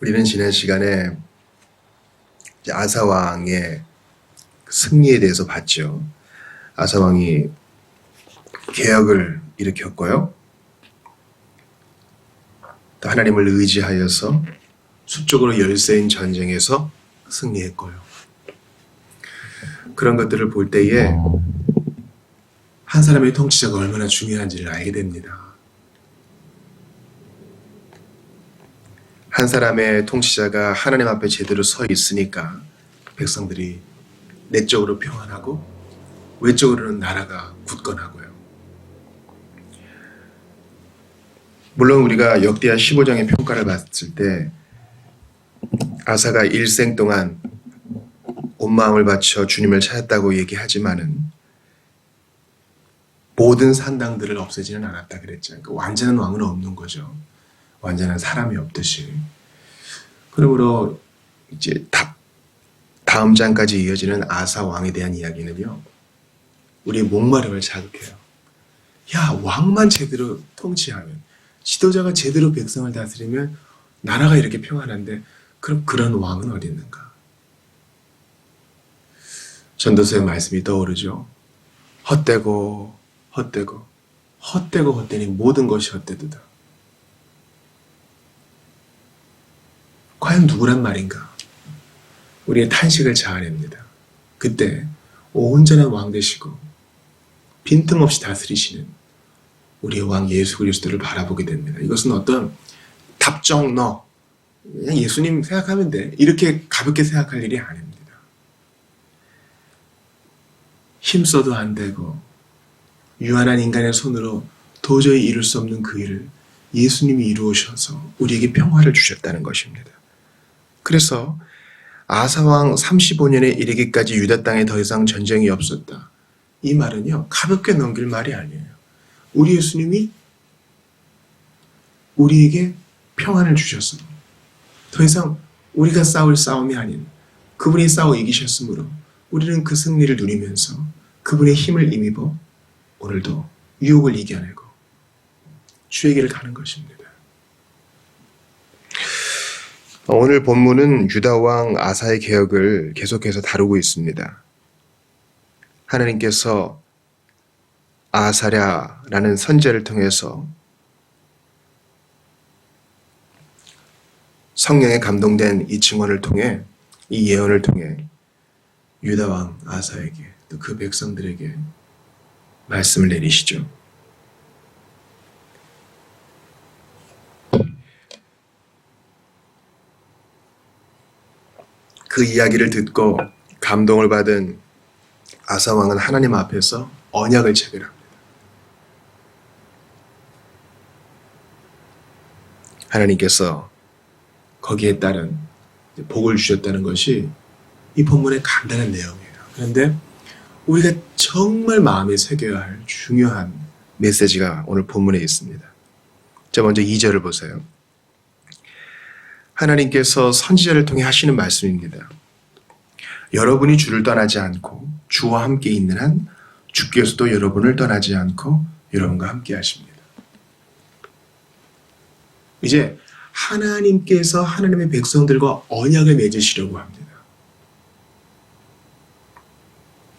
우리는 지난 시간에 아사 왕의 승리에 대해서 봤죠. 아사 왕이 개혁을 일으켰고요. 또 하나님을 의지하여서 수적으로 열세인 전쟁에서 승리했고요. 그런 것들을 볼 때에 한 사람의 통치자가 얼마나 중요한지를 알게 됩니다. 한 사람의 통치자가 하나님 앞에 제대로 서 있으니까 백성들이 내적으로 평안하고 외적으로는 나라가 굳건하고요. 물론 우리가 역대하 15장의 평가를 봤을 때 아사가 일생 동안 온 마음을 바쳐 주님을 찾았다고 얘기하지만은 모든 산당들을 없애지는 않았다 그랬죠. 그러니까 완전한 왕은 없는 거죠. 완전한 사람이 없듯이. 그러므로 이제 다음 장까지 이어지는 아사 왕에 대한 이야기는요, 우리의 목마름을 자극해요. 야, 왕만 제대로 통치하면, 지도자가 제대로 백성을 다스리면 나라가 이렇게 평안한데 그럼 그런 왕은 어디 있는가? 전도서의 말씀이 떠오르죠. 헛되고 헛되니 모든 것이 헛되도다. 과연 누구란 말인가? 우리의 탄식을 자아냅니다. 그때 온전한 왕 되시고 빈틈없이 다스리시는 우리의 왕 예수 그리스도를 바라보게 됩니다. 이것은 어떤 답정너, 그냥 예수님 생각하면 돼, 이렇게 가볍게 생각할 일이 아닙니다. 힘써도 안 되고 유한한 인간의 손으로 도저히 이룰 수 없는 그 일을 예수님이 이루어셔서 우리에게 평화를 주셨다는 것입니다. 그래서 아사왕 35년에 이르기까지 유다 땅에 더 이상 전쟁이 없었다. 이 말은요, 가볍게 넘길 말이 아니에요. 우리 예수님이 우리에게 평안을 주셔서 더 이상 우리가 싸울 싸움이 아닌 그분이 싸워 이기셨으므로 우리는 그 승리를 누리면서 그분의 힘을 힘입어 오늘도 유혹을 이겨내고 주의 길을 가는 것입니다. 오늘 본문은 유다왕 아사의 개혁을 계속해서 다루고 있습니다. 하나님께서 아사랴라는 선지자를 통해서 성령에 감동된 이 증언을 통해, 이 예언을 통해 유다왕 아사에게 또 그 백성들에게 말씀을 내리시죠. 그 이야기를 듣고 감동을 받은 아사 왕은 하나님 앞에서 언약을 체결합니다. 하나님께서 거기에 따른 복을 주셨다는 것이 이 본문의 간단한 내용이에요. 그런데 우리가 정말 마음에 새겨야 할 중요한 메시지가 오늘 본문에 있습니다. 자, 먼저 2절을 보세요. 하나님께서 선지자를 통해 하시는 말씀입니다. 여러분이 주를 떠나지 않고 주와 함께 있는 한 주께서도 여러분을 떠나지 않고 여러분과 함께 하십니다. 이제 하나님께서 하나님의 백성들과 언약을 맺으시려고 합니다.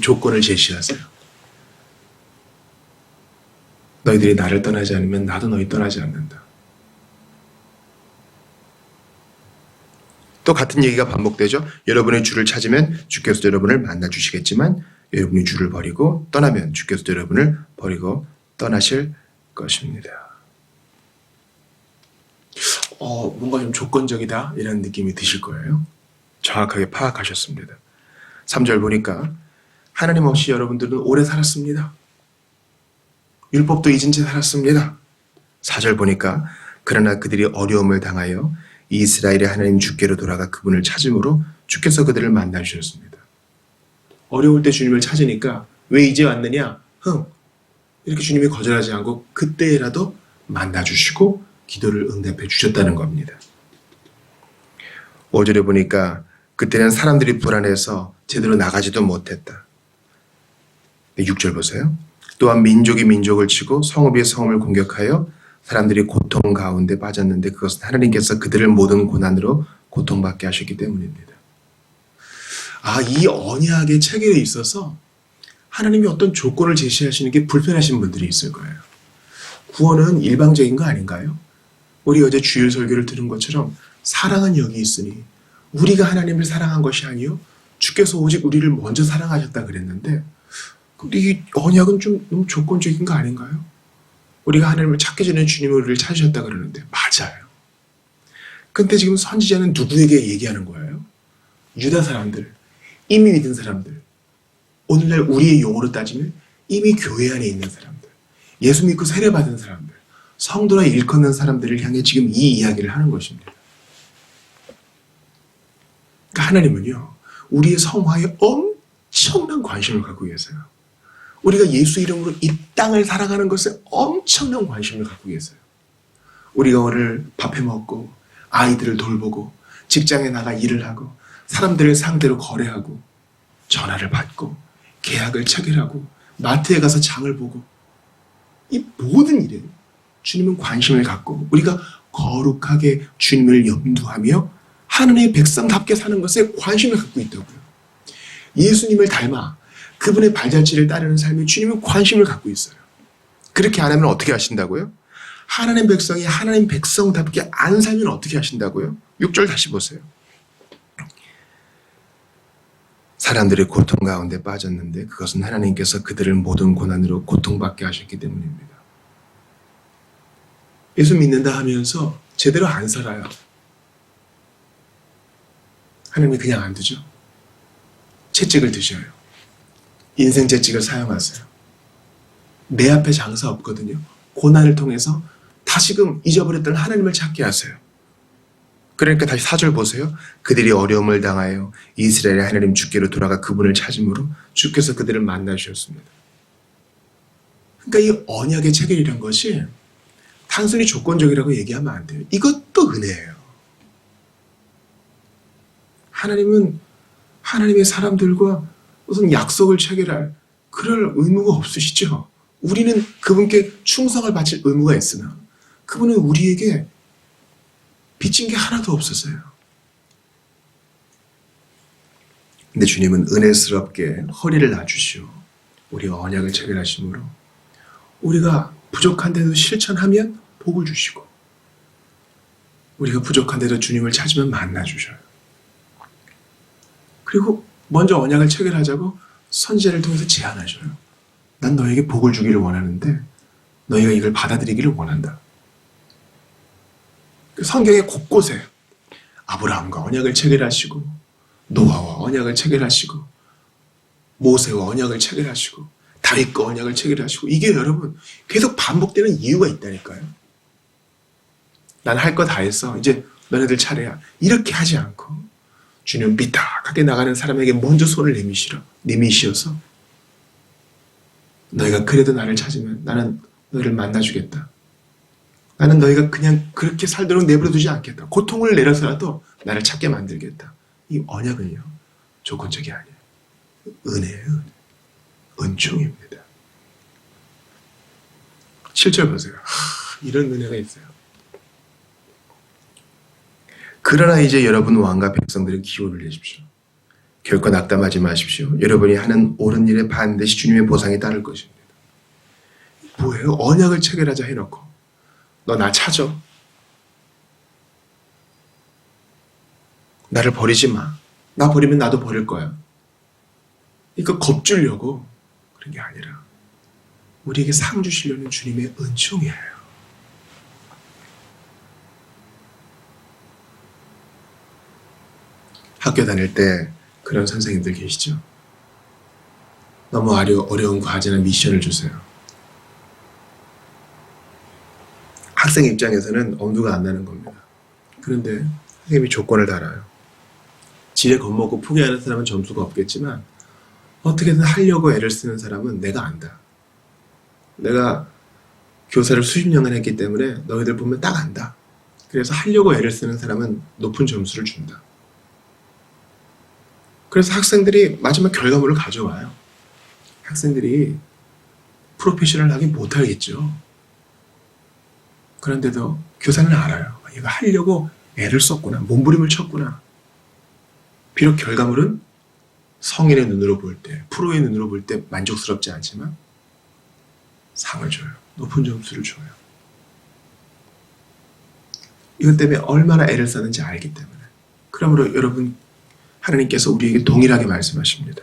조건을 제시하세요. 너희들이 나를 떠나지 않으면 나도 너희 떠나지 않는다. 또 같은 얘기가 반복되죠. 여러분의 주를 찾으면 주께서도 여러분을 만나 주시겠지만 여러분이 주를 버리고 떠나면 주께서도 여러분을 버리고 떠나실 것입니다. 뭔가 좀 조건적이다 이런 느낌이 드실 거예요. 정확하게 파악하셨습니다. 3절 보니까 하나님 없이 여러분들은 오래 살았습니다. 율법도 잊은 채 살았습니다. 4절 보니까 그러나 그들이 어려움을 당하여 이스라엘의 하나님 주께로 돌아가 그분을 찾음으로 주께서 그들을 만나 주셨습니다. 어려울 때 주님을 찾으니까 왜 이제 왔느냐? 이렇게 주님이 거절하지 않고 그때라도 만나 주시고 기도를 응답해 주셨다는 겁니다. 5절에 보니까 그때는 사람들이 불안해서 제대로 나가지도 못했다. 6절 보세요. 또한 민족이 민족을 치고 성읍이 성읍을 공격하여 사람들이 고통 가운데 빠졌는데 그것은 하나님께서 그들을 모든 고난으로 고통받게 하셨기 때문입니다. 이 언약의 체계에 있어서 하나님이 어떤 조건을 제시하시는 게 불편하신 분들이 있을 거예요. 구원은 일방적인 거 아닌가요? 우리 어제 주일 설교를 들은 것처럼 사랑은 여기 있으니 우리가 하나님을 사랑한 것이 아니요 주께서 오직 우리를 먼저 사랑하셨다 그랬는데 이 언약은 좀 너무 조건적인 거 아닌가요? 우리가 하나님을 찾기 전에 주님이 우리를 찾으셨다 그러는데 맞아요. 근데 지금 선지자는 누구에게 얘기하는 거예요? 유다 사람들, 이미 믿은 사람들, 오늘날 우리의 용어로 따지면 이미 교회 안에 있는 사람들, 예수 믿고 세례받은 사람들, 성도라 일컫는 사람들을 향해 지금 이 이야기를 하는 것입니다. 그러니까 하나님은요, 우리의 성화에 엄청난 관심을 갖고 계세요. 우리가 예수 이름으로 이 땅을 살아가는 것에 엄청난 관심을 갖고 계세요. 우리가 오늘 밥해 먹고 아이들을 돌보고 직장에 나가 일을 하고 사람들을 상대로 거래하고 전화를 받고 계약을 체결하고 마트에 가서 장을 보고 이 모든 일에 주님은 관심을 갖고 우리가 거룩하게 주님을 염두하며 하나님의 백성답게 사는 것에 관심을 갖고 있다고요. 예수님을 닮아 그분의 발자취를 따르는 삶에 주님은 관심을 갖고 있어요. 그렇게 안 하면 어떻게 하신다고요? 하나님 백성이 하나님 백성답게 안 살면 어떻게 하신다고요? 6절 다시 보세요. 사람들이 고통 가운데 빠졌는데 그것은 하나님께서 그들을 모든 고난으로 고통받게 하셨기 때문입니다. 예수 믿는다 하면서 제대로 안 살아요. 하나님이 그냥 안 두죠. 채찍을 드셔요. 인생 채찍을 사용하세요. 내 앞에 장사 없거든요. 고난을 통해서 다시금 잊어버렸던 하나님을 찾게 하세요. 그러니까 다시 4절 보세요. 그들이 어려움을 당하여 이스라엘의 하나님 주께로 돌아가 그분을 찾음으로 주께서 그들을 만나주셨습니다. 그러니까 이 언약의 체결이란 것이 단순히 조건적이라고 얘기하면 안 돼요. 이것도 은혜예요. 하나님은 하나님의 사람들과 무슨 약속을 체결할 그럴 의무가 없으시죠. 우리는 그분께 충성을 바칠 의무가 있으나 그분은 우리에게 빚진 게 하나도 없었어요. 근데 주님은 은혜스럽게 허리를 낮추시오. 우리가 언약을 체결하심으로 우리가 부족한데도 실천하면 복을 주시고 우리가 부족한데도 주님을 찾으면 만나주셔요. 그리고 먼저 언약을 체결하자고 선지자를 통해서 제안하셔요. 난 너에게 복을 주기를 원하는데 너희가 이걸 받아들이기를 원한다. 성경의 곳곳에 아브라함과 언약을 체결하시고 노아와 언약을 체결하시고 모세와 언약을 체결하시고 다윗과 언약을 체결하시고 이게 여러분 계속 반복되는 이유가 있다니까요. 난 할 거 다 했어. 이제 너네들 차례야. 이렇게 하지 않고 주님 삐딱하게 나가는 사람에게 먼저 손을 내미시어서 너희가 그래도 나를 찾으면 나는 너희를 만나주겠다. 나는 너희가 그냥 그렇게 살도록 내버려두지 않겠다. 고통을 내려서라도 나를 찾게 만들겠다. 이 언약은요. 조건적이 아니에요. 은혜예요. 은혜. 은총입니다. 7절 보세요. 이런 은혜가 있어요. 그러나 이제 여러분 왕과 백성들은 기호를 내십시오. 결코 낙담하지 마십시오. 여러분이 하는 옳은 일에 반드시 주님의 보상이 따를 것입니다. 뭐예요? 언약을 체결하자 해놓고 너 나 찾아. 나를 버리지 마. 나 버리면 나도 버릴 거야. 이거 겁주려고 그런 게 아니라 우리에게 상 주시려는 주님의 은총이에요. 학교 다닐 때 그런 선생님들 계시죠? 너무 어려운 과제나 미션을 주세요. 학생 입장에서는 엄두가 안 나는 겁니다. 그런데 선생님이 조건을 달아요. 지레 겁먹고 포기하는 사람은 점수가 없겠지만 어떻게든 하려고 애를 쓰는 사람은 내가 안다. 내가 교사를 수십 년을 했기 때문에 너희들 보면 딱 안다. 그래서 하려고 애를 쓰는 사람은 높은 점수를 준다. 그래서 학생들이 마지막 결과물을 가져와요. 학생들이 프로페셔널하게 못하겠죠. 그런데도 교사는 알아요. 얘가 하려고 애를 썼구나. 몸부림을 쳤구나. 비록 결과물은 성인의 눈으로 볼 때, 프로의 눈으로 볼 때 만족스럽지 않지만 상을 줘요. 높은 점수를 줘요. 이것 때문에 얼마나 애를 썼는지 알기 때문에. 그러므로 여러분, 하나님께서 우리에게 동일하게 말씀하십니다.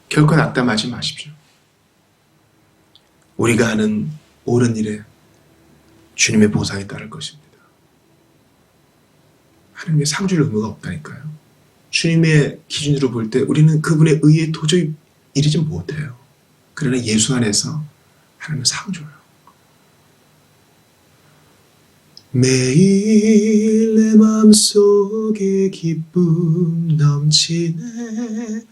결코 낙담하지 마십시오. 우리가 하는 옳은 일에 주님의 보상이 따를 것입니다. 하나님의 상 줄 의무가 없다니까요. 주님의 기준으로 볼 때 우리는 그분의 의에 도저히 이르지 못해요. 그러나 예수 안에서 하나님은 상 줘요. 매일 내 마음속에 기쁨 넘치네.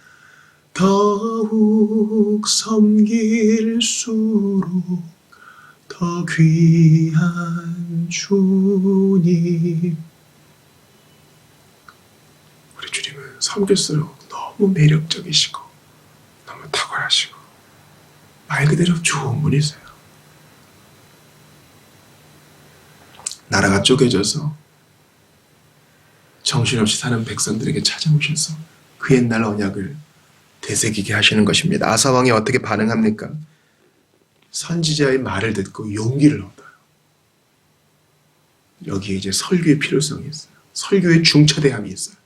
더욱 섬길수록 더 귀한 주님. 우리 주님은 섬길수록 너무 매력적이시고 너무 탁월하시고 말 그대로 좋은 분이세요. 나라가 쪼개져서 정신없이 사는 백성들에게 찾아오셔서 그 옛날 언약을 되새기게 하시는 것입니다. 아사 왕이 어떻게 반응합니까? 선지자의 말을 듣고 용기를 얻어요. 여기에 이제 설교의 필요성이 있어요. 설교의 중차대함이 있어요.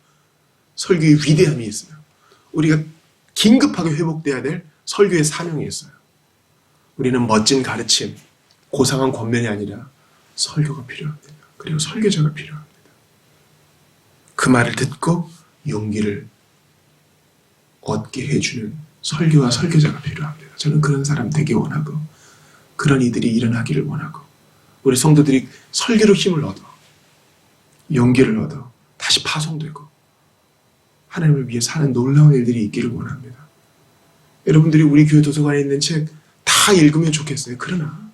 설교의 위대함이 있어요. 우리가 긴급하게 회복돼야 될 설교의 사명이 있어요. 우리는 멋진 가르침, 고상한 권면이 아니라 설교가 필요합니다. 그리고 설교자가 필요합니다. 그 말을 듣고 용기를 얻게 해주는 설교와 설교자가 필요합니다. 저는 그런 사람 되게 원하고 그런 이들이 일어나기를 원하고 우리 성도들이 설교로 힘을 얻어 용기를 얻어 다시 파송되고 하나님을 위해 사는 놀라운 일들이 있기를 원합니다. 여러분들이 우리 교회 도서관에 있는 책 다 읽으면 좋겠어요. 그러나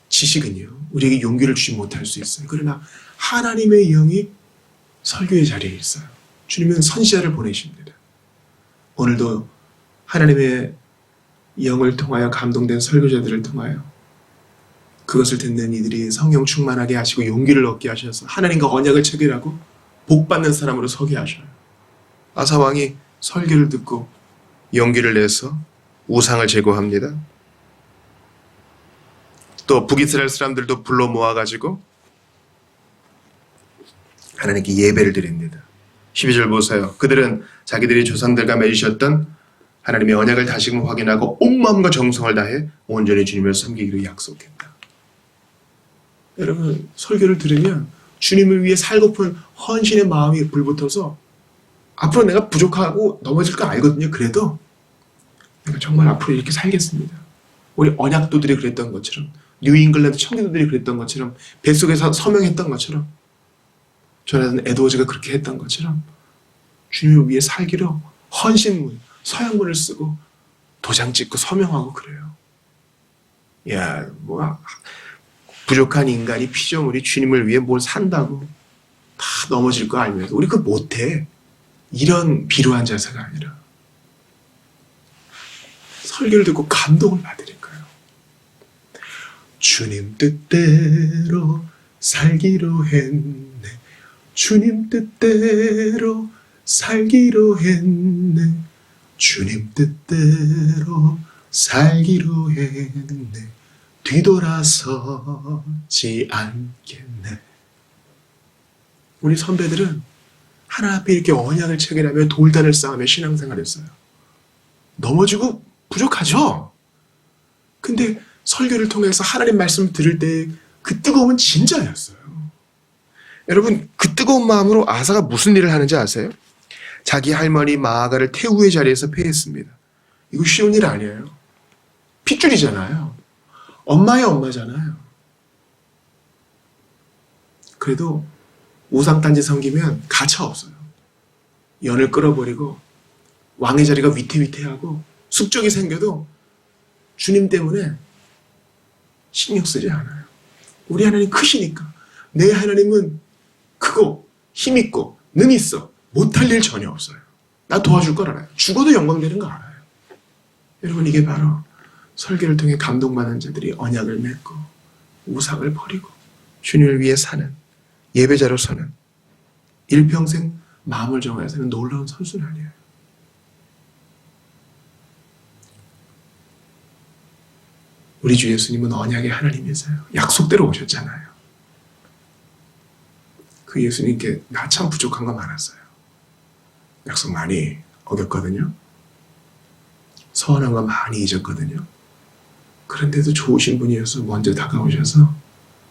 지식은요, 우리에게 용기를 주지 못할 수 있어요. 그러나 하나님의 영이 설교의 자리에 있어요. 주님은 선지자를 보내십니다. 오늘도 하나님의 영을 통하여 감동된 설교자들을 통하여 그것을 듣는 이들이 성령 충만하게 하시고 용기를 얻게 하셔서 하나님과 언약을 체결하고 복받는 사람으로 서게 하셔요. 아사 왕이 설교를 듣고 용기를 내서 우상을 제거합니다. 또 북이스라엘 사람들도 불러 모아가지고 하나님께 예배를 드립니다. 12절 보세요. 그들은 자기들이 조상들과 맺으셨던 하나님의 언약을 다시금 확인하고 온 마음과 정성을 다해 온전히 주님을 섬기기로 약속했다. 여러분, 설교를 들으면 주님을 위해 살고픈 헌신의 마음이 불붙어서 앞으로 내가 부족하고 넘어질 거 알거든요. 그래도 내가 정말 앞으로 이렇게 살겠습니다. 우리 언약도들이 그랬던 것처럼, 뉴잉글랜드 청교도들이 그랬던 것처럼, 뱃속에서 서명했던 것처럼, 조나단 에드워즈가 그렇게 했던 것처럼 주님을 위해 살기로 헌신문, 서약문을 쓰고 도장 찍고 서명하고 그래요. 야, 뭐 부족한 인간이 피조물이 주님을 위해 뭘 산다고 다 넘어질 거 알면서 우리 그거 못해. 이런 비루한 자세가 아니라 설교를 듣고 감동을 받으니까요. 주님 뜻대로 살기로 했네. 주님 뜻대로 살기로 했네. 주님 뜻대로 살기로 했네. 뒤돌아서지 않겠네. 우리 선배들은 하나 앞에 이렇게 언약을 체결하며 돌단을 쌓으며 신앙생활했어요. 넘어지고 부족하죠. 근데 설교를 통해서 하나님 말씀을 들을 때 그 뜨거움은 진짜였어요. 여러분, 그 뜨거운 마음으로 아사가 무슨 일을 하는지 아세요? 자기 할머니 마아가를 태우의 자리에서 패했습니다. 이거 쉬운 일 아니에요. 핏줄이잖아요. 엄마의 엄마잖아요. 그래도 우상단지 섬기면 가차 없어요. 연을 끌어버리고 왕의 자리가 위태위태하고 숙적이 생겨도 주님 때문에 신경 쓰지 않아요. 우리 하나님 크시니까. 내 하나님은 크고 힘있고 능 있어. 못할 일 전혀 없어요. 나 도와줄 걸 알아요. 죽어도 영광되는 거 알아요. 여러분, 이게 바로 설교를 통해 감동받은 자들이 언약을 맺고 우상을 버리고 주님을 위해 사는 예배자로 서는 일평생 마음을 정하여 사는 놀라운 선수는 아니에요. 우리 주 예수님은 언약의 하나님이세요. 약속대로 오셨잖아요. 그 예수님께 나 참 부족한 거 많았어요. 약속 많이 어겼거든요. 서운한 거 많이 잊었거든요. 그런데도 좋으신 분이어서 먼저 다가오셔서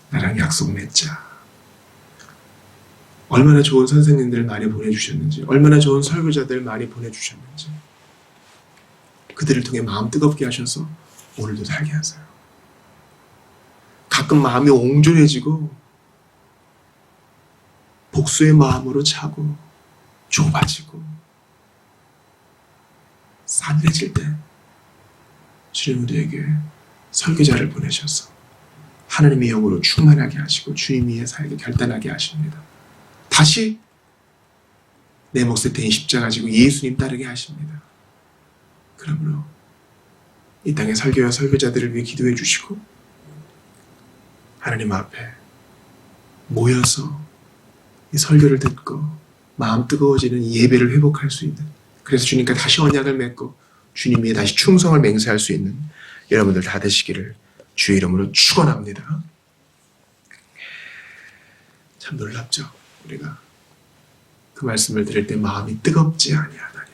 나랑 약속 맺자. 얼마나 좋은 선생님들 많이 보내주셨는지, 얼마나 좋은 설교자들 많이 보내주셨는지, 그들을 통해 마음 뜨겁게 하셔서 오늘도 살게 하세요. 가끔 마음이 옹졸해지고 복수의 마음으로 차고 좁아지고 싸늘해질 때 주님 우리에게 설교자를 보내셔서 하나님의 영으로 충만하게 하시고 주님 위에 살게 결단하게 하십니다. 다시 내 몫에 대인 십자가 지고 예수님 따르게 하십니다. 그러므로 이 땅의 설교와 설교자들을 위해 기도해 주시고 하나님 앞에 모여서 이 설교를 듣고 마음 뜨거워지는 예배를 회복할 수 있는, 그래서 주님과 다시 언약을 맺고 주님 위에 다시 충성을 맹세할 수 있는 여러분들 다 되시기를 주의 이름으로 축원합니다. 참 놀랍죠? 우리가 그 말씀을 들을 때 마음이 뜨겁지 아니하다냐.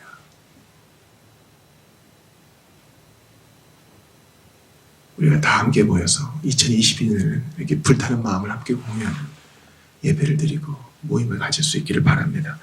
우리가 다 함께 모여서 2022년에는 이렇게 불타는 마음을 함께 공유하는 예배를 드리고 모임을 가질 수 있기를 바랍니다.